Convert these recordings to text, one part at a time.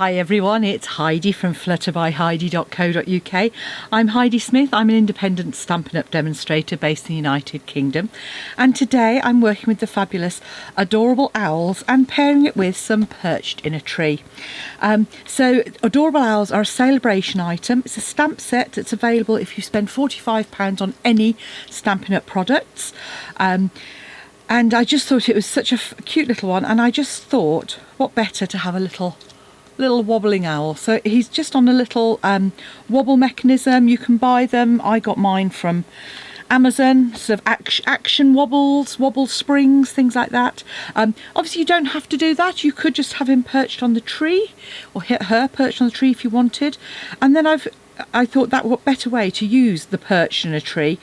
Hi everyone, it's Heidi from flutterbyheidi.co.uk. I'm Heidi Smith. I'm an independent Stampin' Up! Demonstrator based in the United Kingdom, and today I'm working with the fabulous Adorable Owls and pairing it with some Perched in a Tree. So Adorable Owls are a celebration item. It's a stamp set that's available if you spend £45 on any Stampin' Up! Products. And I just thought it was such a cute little one, and I just thought what better to have a little wobbling owl. So he's just on a little wobble mechanism. You can buy them. I got mine from Amazon, sort of action wobbles, wobble springs, things like that. Obviously you don't have to do that. You could just have him perched on the tree, or hit her perched on the tree if you wanted. And then I thought that what better way to use the perch in a tree,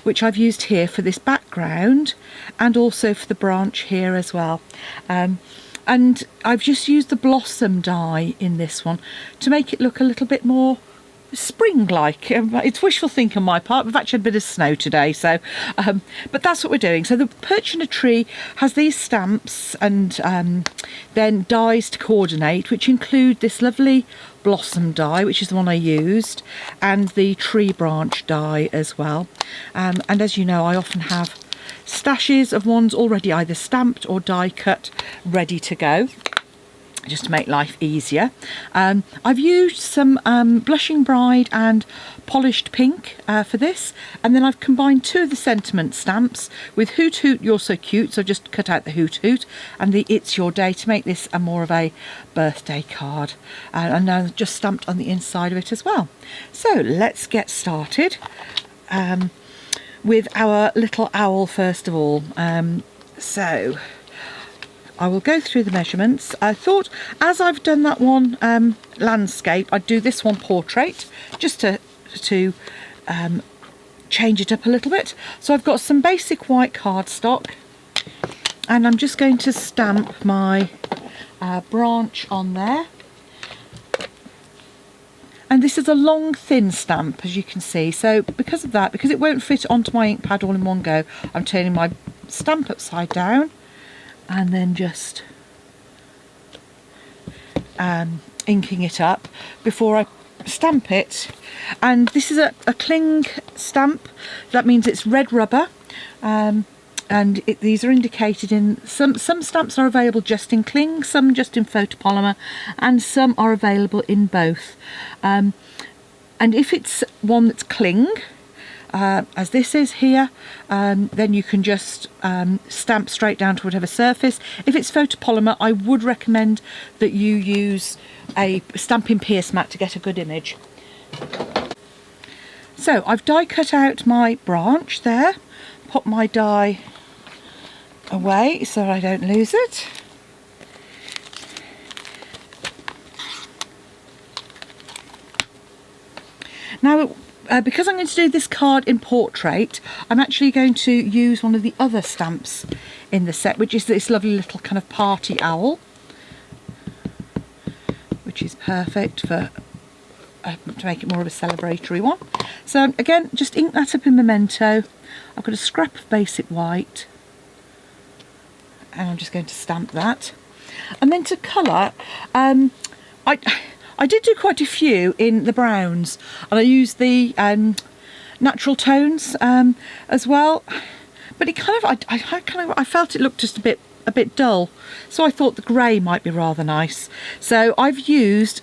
which I've used here for this background and also for the branch here as well. And I've just used the blossom die in this one to make it look a little bit more spring-like. It's wishful thinking on my part. We've actually had a bit of snow today, so but that's what we're doing. So the perch in a tree has these stamps and then dies to coordinate, which include this lovely blossom die, which is the one I used, and the tree branch die as well. And as you know, I often have stashes of ones already either stamped or die cut ready to go, just to make life easier. I've used some Blushing Bride and Polished Pink for this, and then I've combined two of the sentiment stamps with Hoot Hoot You're So Cute, so I've just cut out the Hoot Hoot and the It's Your Day to make this a more of a birthday card, and now just stamped on the inside of it as well. So let's get started with our little owl first of all. So I will go through the measurements. I thought, as I've done that one landscape, I'd do this one portrait, just to change it up a little bit. So I've got some basic white cardstock, and I'm just going to stamp my branch on there. And this is a long thin stamp, as you can see, so because of that, because it won't fit onto my ink pad all in one go, I'm turning my stamp upside down and then just inking it up before I stamp it. And this is a cling stamp. That means it's red rubber, and these are indicated in some stamps are available just in cling, some just in photopolymer, and some are available in both. And if it's one that's cling, as this is here, then you can just stamp straight down to whatever surface. If it's photopolymer, I would recommend that you use a stamping pierce mat to get a good image. So I've die cut out my branch there, put my die away so I don't lose it. Now, because I'm going to do this card in portrait, I'm actually going to use one of the other stamps in the set, which is this lovely little kind of party owl, which is perfect for to make it more of a celebratory one. So again, just ink that up in Memento. I've got a scrap of basic white, and I'm just going to stamp that. And then to colour, I did do quite a few in the browns, and I used the natural tones as well, but it kind of I felt it looked just a bit dull, so I thought the grey might be rather nice. So I've used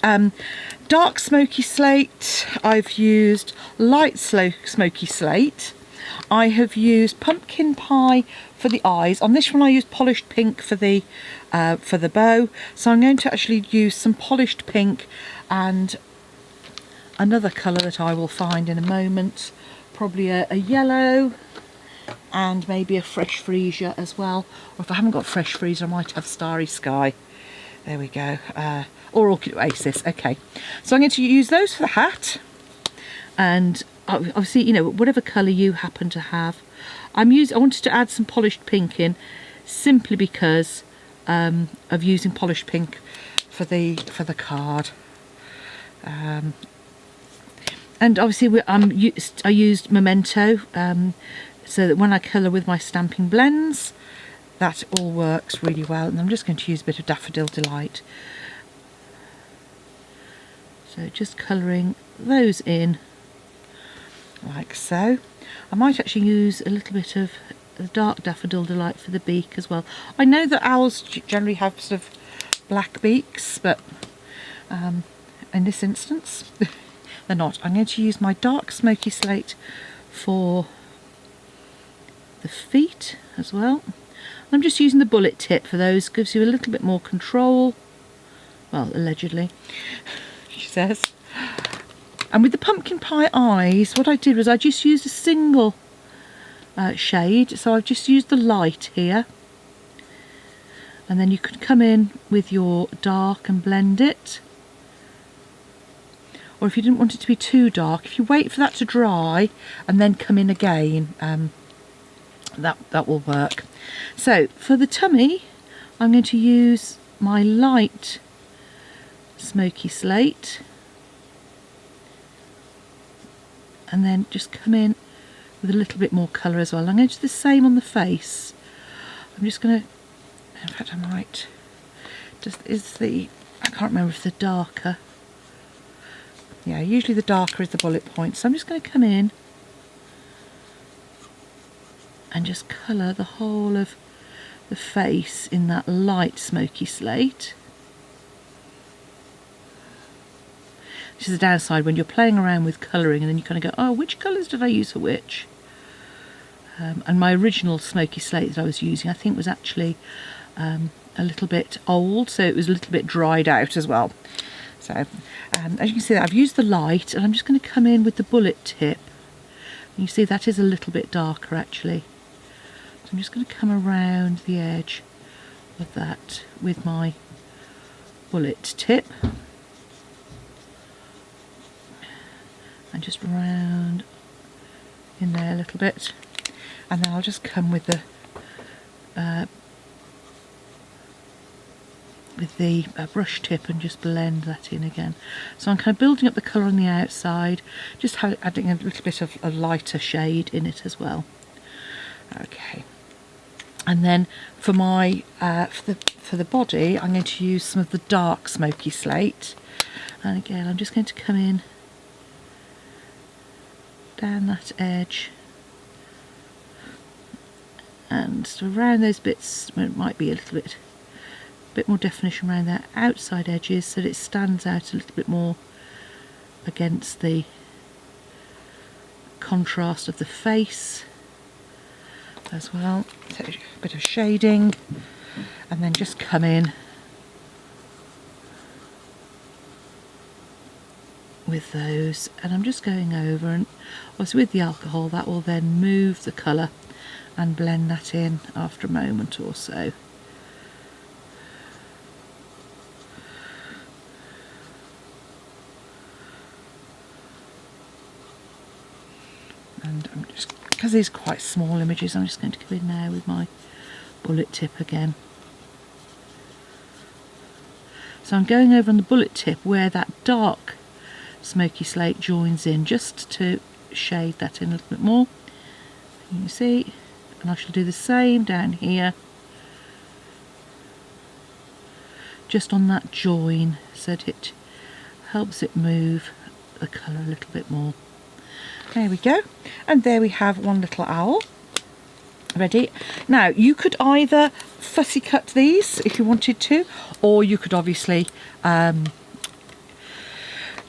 dark smoky slate, I've used light smoky slate, I have used pumpkin pie for the eyes. On this one I used polished pink for the bow, so I'm going to actually use some polished pink and another colour that I will find in a moment, probably a yellow, and maybe a fresh freesia as well, or if I haven't got fresh freesia I might have starry sky. There we go, or orchid oasis. Okay, so I'm going to use those for the hat, and obviously, you know, whatever colour you happen to have. I wanted to add some polished pink in, simply because of using polished pink for the card. And obviously I used Memento, so that when I colour with my stamping blends, that all works really well. And I'm just going to use a bit of Daffodil Delight So just colouring those in like so. I might actually use a little bit of the dark Daffodil Delight for the beak as well. I know that owls generally have sort of black beaks, but in this instance they're not. I'm going to use my dark smoky slate for the feet as well. I'm just using the bullet tip for those, gives you a little bit more control. Well, allegedly, she says. And with the pumpkin pie eyes, what I did was I just used a single shade, so I've just used the light here. And then you could come in with your dark and blend it. Or if you didn't want it to be too dark, if you wait for that to dry and then come in again, that will work. So for the tummy, I'm going to use my light smoky slate and then just come in with a little bit more colour as well. I'm going to do the same on the face. I'm just going to, in fact I might, I can't remember if the darker, yeah, usually the darker is the bullet point. So I'm just going to come in and just colour the whole of the face in that light smoky slate. This is the downside when you're playing around with colouring and then you kind of go, oh, which colours did I use for which? And my original smoky slate that I was using, I think, was actually a little bit old, so it was a little bit dried out as well. So as you can see, I've used the light and I'm just going to come in with the bullet tip. And you see that is a little bit darker actually. So I'm just going to come around the edge of that with my bullet tip. And just round in there a little bit. And then I'll just come with the brush tip and just blend that in again. So I'm kind of building up the colour on the outside, just adding a little bit of a lighter shade in it as well. Okay. And then for my for the body, I'm going to use some of the dark smoky slate. And again, I'm just going to come in down that edge and so around those bits where it might be a little bit more definition around their outside edges so that it stands out a little bit more against the contrast of the face as well. So a bit of shading and then just come in with those, and I'm just going over, and obviously with the alcohol that will then move the colour and blend that in after a moment or so. And I'm just, because these are quite small images, I'm just going to come in now with my bullet tip again. So I'm going over on the bullet tip where that dark smoky slate joins in, just to shade that in a little bit more. You can see, and I shall do the same down here, just on that join, so that it helps it move the colour a little bit more. There we go, and there we have one little owl ready. Now you could either fussy cut these if you wanted to, or you could obviously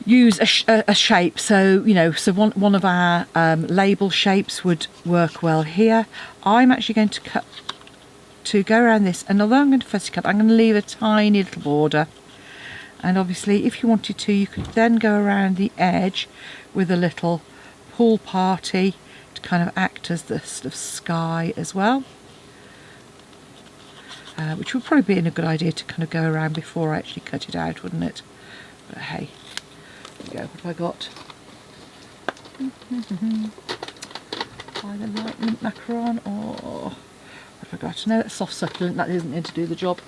use a shape. So you know, so one of our label shapes would work well here. I'm actually going to go around this, and although I'm going to fussy cut, I'm going to leave a tiny little border. And obviously if you wanted to, you could then go around the edge with a little pool party to kind of act as the sort of sky as well, which would probably be a good idea to kind of go around before I actually cut it out, wouldn't it? But hey, there we go. What have I got? Either light mint macaron or what have I got? No, that's soft succulent. That isn't going to do the job.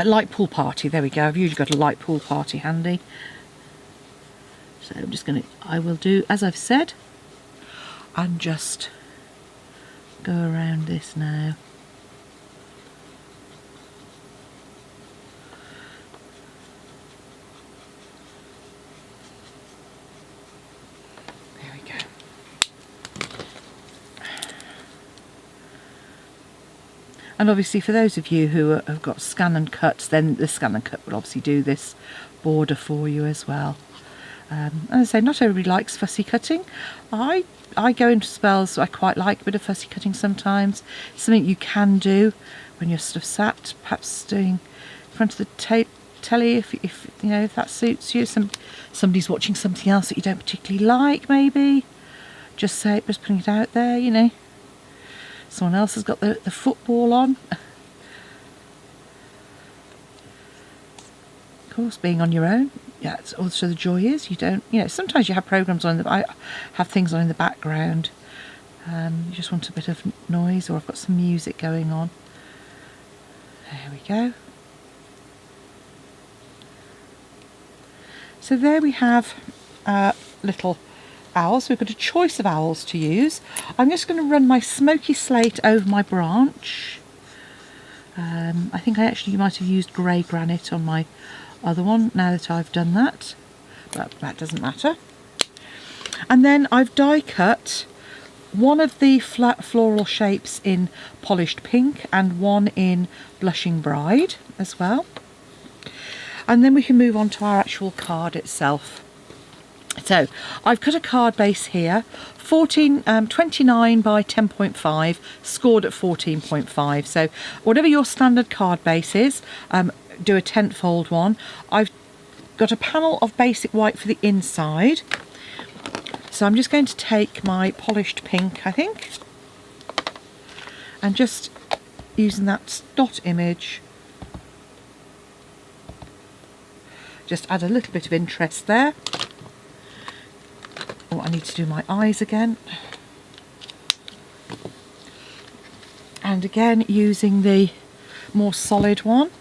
Light pool party, there we go. I've usually got a light pool party handy. So I'm just going to, I will do as I've said, and just go around this now. And obviously for those of you who have got scan and cut, then the scan and cut will obviously do this border for you as well. As I say, not everybody likes fussy cutting. I go into spells, I quite like a bit of fussy cutting sometimes. It's something you can do when you're sort of sat, perhaps doing in front of the telly, if you know, if that suits you. Somebody's watching something else that you don't particularly like, maybe. Just putting it out there, you know. Someone else has got the football on. Of course, being on your own, yeah, it's also the joy is you don't, you know, sometimes you have programs on, I have things on in the background. You just want a bit of noise, or I've got some music going on. There we go. So there we have little owls. We've got a choice of owls to use. I'm just going to run my smoky slate over my branch. I think I actually might have used grey granite on my other one now that I've done that, but that doesn't matter. And then I've die cut one of the flat floral shapes in polished pink and one in blushing bride as well. And then we can move on to our actual card itself. So I've cut a card base here, 29 by 10.5, scored at 14.5. So whatever your standard card base is, do a tenfold one. I've got a panel of basic white for the inside. So I'm just going to take my polished pink, I think, and just using that dot image, just add a little bit of interest there. Oh, I need to do my eyes again. And again, using the more solid one.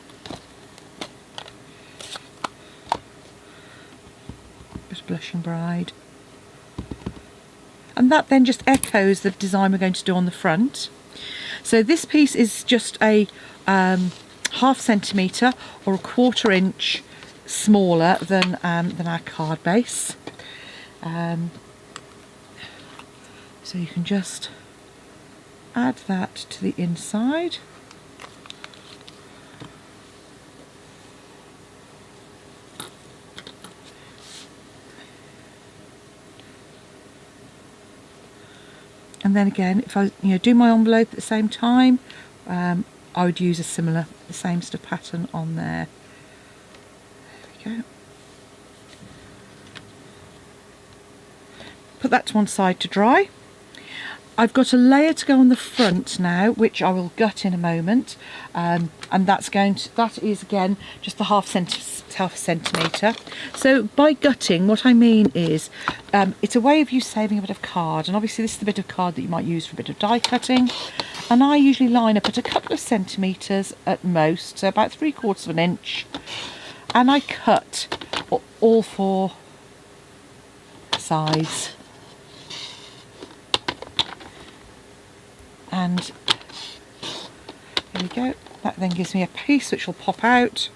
Just blushing bride. And that then just echoes the design we're going to do on the front. So this piece is just a ½ centimetre or a ¼ inch smaller than our card base. So you can just add that to the inside. And then again, if I do my envelope at the same time, I would use the same sort of pattern on there. There we go. Put that to one side to dry. I've got a layer to go on the front now, which I will gut in a moment, and that is again just the ½ centimetre. So by gutting, what I mean is it's a way of you saving a bit of card, and obviously this is the bit of card that you might use for a bit of die cutting, and I usually line up at a couple of centimetres at most, so about 3/4 of an inch, and I cut all 4 sides. And here we go. That then gives me a piece which will pop out,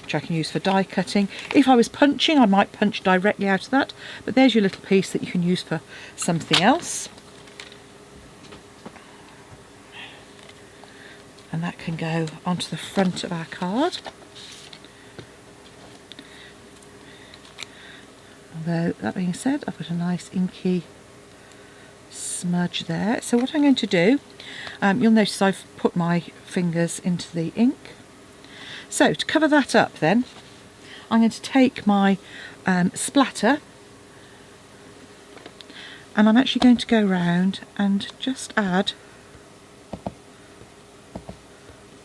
which I can use for die cutting. If I was punching, I might punch directly out of that, but there's your little piece that you can use for something else. And that can go onto the front of our card. Although, that being said, I've got a nice inky smudge there. So what I'm going to do, you'll notice I've put my fingers into the ink. So to cover that up then, I'm going to take my splatter, and I'm actually going to go round and just add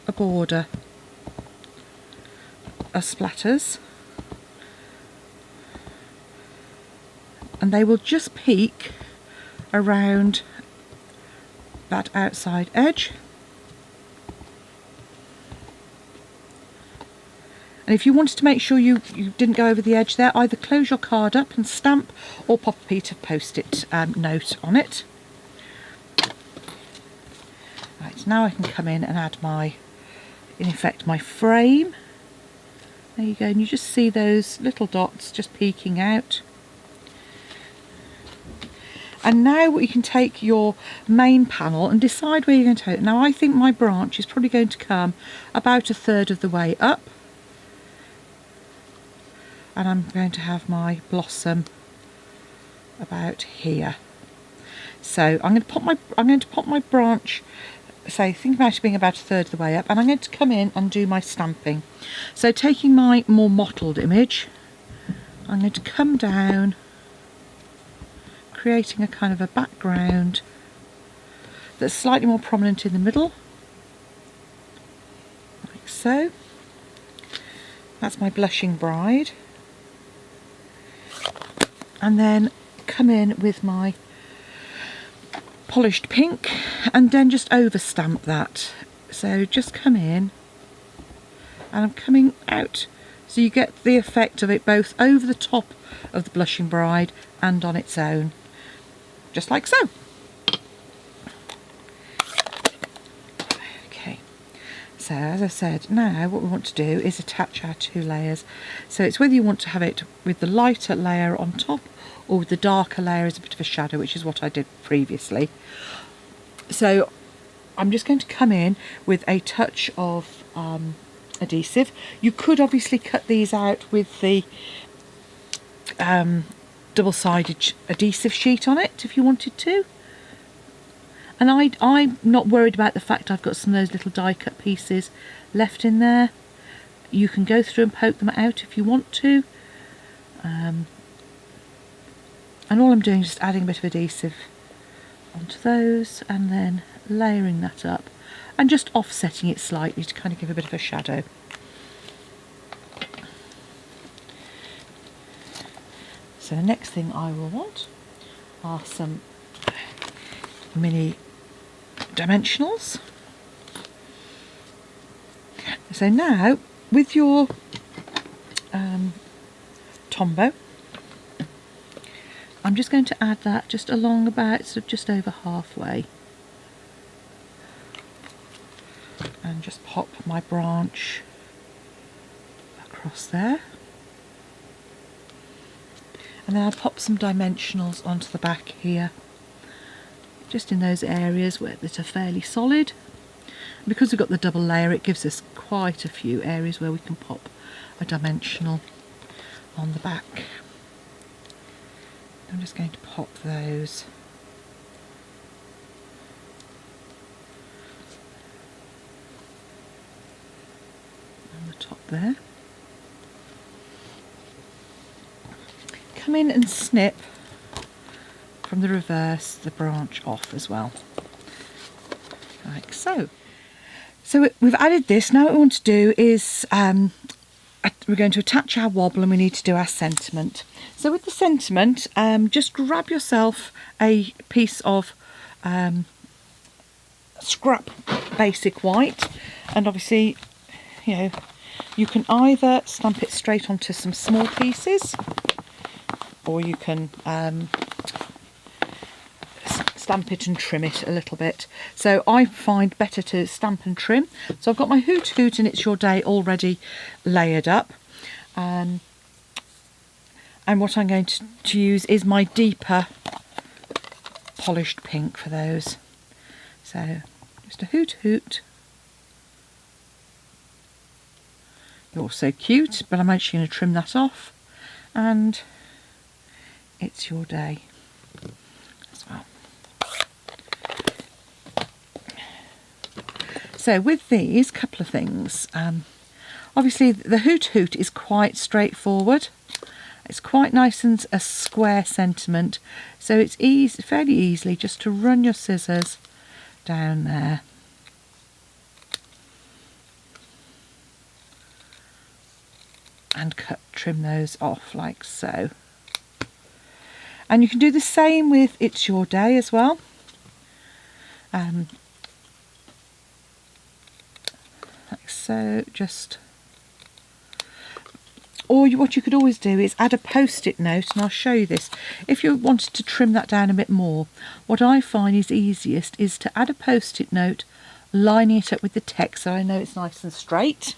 a border of splatters, and they will just peek around that outside edge. And if you wanted to make sure you didn't go over the edge there, either close your card up and stamp, or pop a piece of post-it note on it. Right, now I can come in and add in effect my frame. There you go, and you just see those little dots just peeking out. And now you can take your main panel and decide where you're going to put it. Now I think my branch is probably going to come about a third of the way up, and I'm going to have my blossom about here. So I'm going to pop my branch, say, think about it being about a third of the way up, and I'm going to come in and do my stamping. So taking my more mottled image, I'm going to come down, creating a kind of a background that's slightly more prominent in the middle, like so. That's my blushing bride. And then come in with my polished pink and then just over stamp that. So just come in, and I'm coming out so you get the effect of it both over the top of the blushing bride and on its own, just like so. Okay, so as I said, now what we want to do is attach our two layers. So it's whether you want to have it with the lighter layer on top or with the darker layer as a bit of a shadow, which is what I did previously. So I'm just going to come in with a touch of adhesive. You could obviously cut these out with the double-sided adhesive sheet on it if you wanted to. And I'm not worried about the fact I've got some of those little die cut pieces left in there. You can go through and poke them out if you want to. And all I'm doing is just adding a bit of adhesive onto those and then layering that up and just offsetting it slightly to kind of give a bit of a shadow. So the next thing I will want are some mini dimensionals. So now with your Tombow, I'm just going to add that just along about sort of just over halfway, and just pop my branch across there, and then I'll pop some dimensionals onto the back here, just in those areas that are fairly solid. Because we've got the double layer, it gives us quite a few areas where we can pop a dimensional on the back. I'm just going to pop those on the top there. Come in and snip from the reverse the branch off as well, like so. So we've added this. Now what we want to do is we're going to attach our wobble, and we need to do our sentiment. So with the sentiment, just grab yourself a piece of scrap basic white, and obviously, you know, you can either stamp it straight onto some small pieces, or you can stamp it and trim it a little bit. So I find better to stamp and trim. So I've got my Hoot Hoot and It's Your Day already layered up. And what I'm going to use is my deeper polished pink for those. So just a Hoot Hoot. You're so cute, but I'm actually going to trim that off. And It's Your Day as well. So with these, couple of things. Obviously the Hoot Hoot is quite straightforward. It's quite nice and a square sentiment, so it's fairly easily just to run your scissors down there. And trim those off like so. And you can do the same with It's Your Day as well. Like so, just... Or what you could always do is add a post-it note, and I'll show you this. If you wanted to trim that down a bit more, what I find is easiest is to add a post-it note, lining it up with the text so I know it's nice and straight.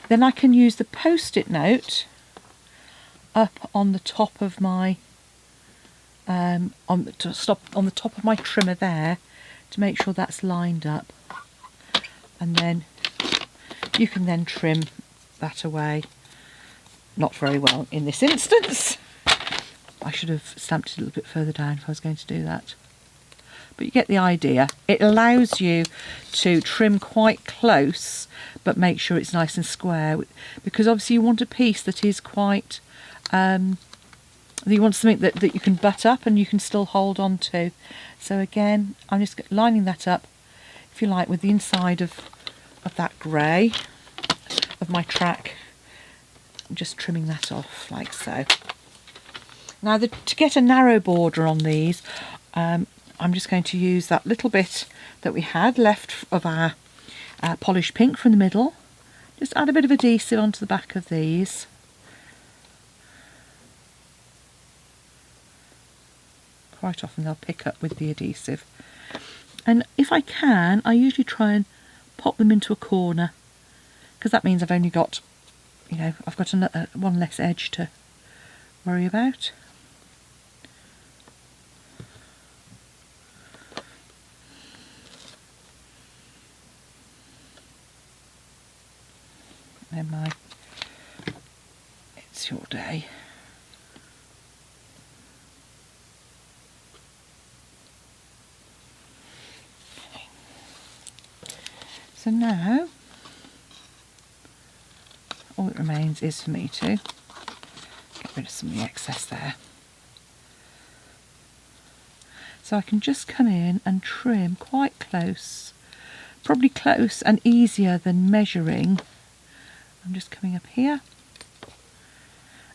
Then I can use the post-it note up on the top of my on the top of my trimmer there to make sure that's lined up, and then you can then trim that away. Not very well in this instance. I should have stamped it a little bit further down if I was going to do that. But you get the idea. It allows you to trim quite close, but make sure it's nice and square, because obviously you want a piece that is quite, you want something that you can butt up and you can still hold on to. So again, I'm just lining that up, if you like, with the inside of that grey of my track. I'm just trimming that off like so. Now to get a narrow border on these, I'm just going to use that little bit that we had left of our polished pink from the middle. Just add a bit of adhesive onto the back of these. Quite often they'll pick up with the adhesive. And if I can, I usually try and pop them into a corner, because that means I've only got, I've got one less edge to worry about. Then my It's Your Day. So now all it remains is for me to get rid of some of the excess there. So I can just come in and trim quite close, probably close and easier than measuring. I'm just coming up here,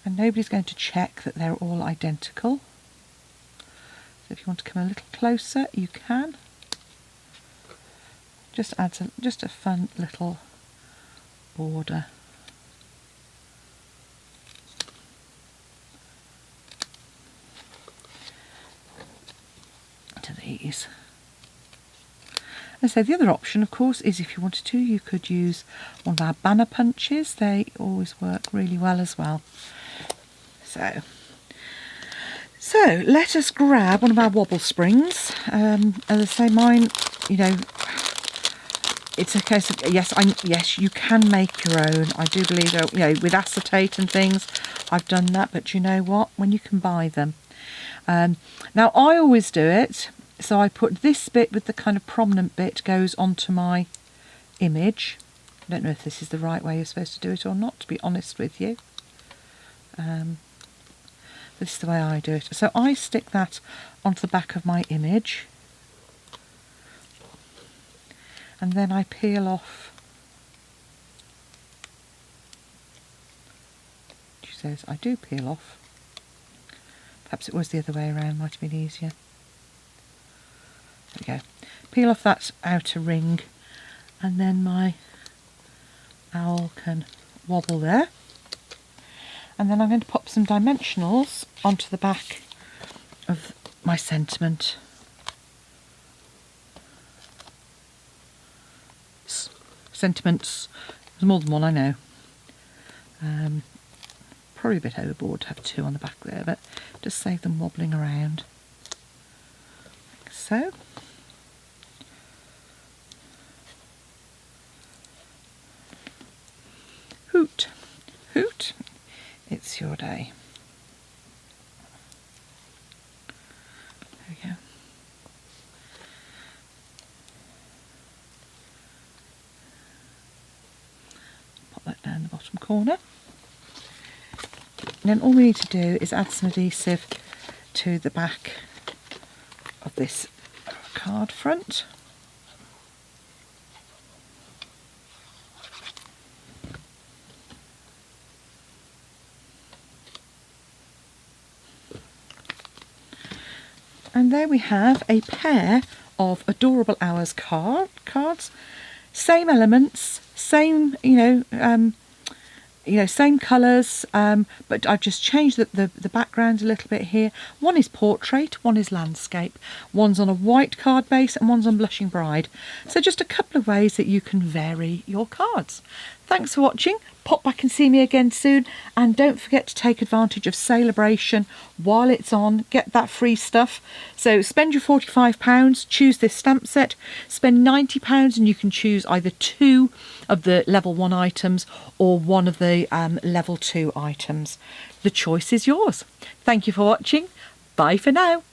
and nobody's going to check that they're all identical. So if you want to come a little closer, you can. Just adds just a fun little border. To these. And so the other option, of course, is if you wanted to, you could use one of our banner punches. They always work really well as well. So let us grab one of our wobble springs. As I say, mine, it's a case of yes, you can make your own. I do believe that, with acetate and things, I've done that. But you know what? When you can buy them. Now I always do it. So I put this bit with the kind of prominent bit goes onto my image. I don't know if this is the right way you're supposed to do it or not, to be honest with you. This is the way I do it. So I stick that onto the back of my image, and then I peel off. She says I do peel off. Perhaps it was the other way around, might have been easier. There we go. Peel off that outer ring, and then my owl can wobble there. And then I'm going to pop some dimensionals onto the back of my sentiment. Sentiments, there's more than one, I know. Probably a bit overboard to have two on the back there, but just save them wobbling around. Like so. Hoot, hoot, it's your day. There we go. Pop that down the bottom corner. And then all we need to do is add some adhesive to the back of this card front. And there we have a pair of Adorable Hours cards. Same elements, same, same colours, but I've just changed the background a little bit here. One is portrait, one is landscape. One's on a white card base and one's on Blushing Bride. So just a couple of ways that you can vary your cards. Thanks for watching. pop back and see me again soon, and don't forget to take advantage of Bration while it's on. Get that free stuff. So spend your £45, choose this stamp set, spend £90 and you can choose either 2 of the level 1 items or 1 of the level 2 items. The choice is yours. Thank you for watching. Bye for now.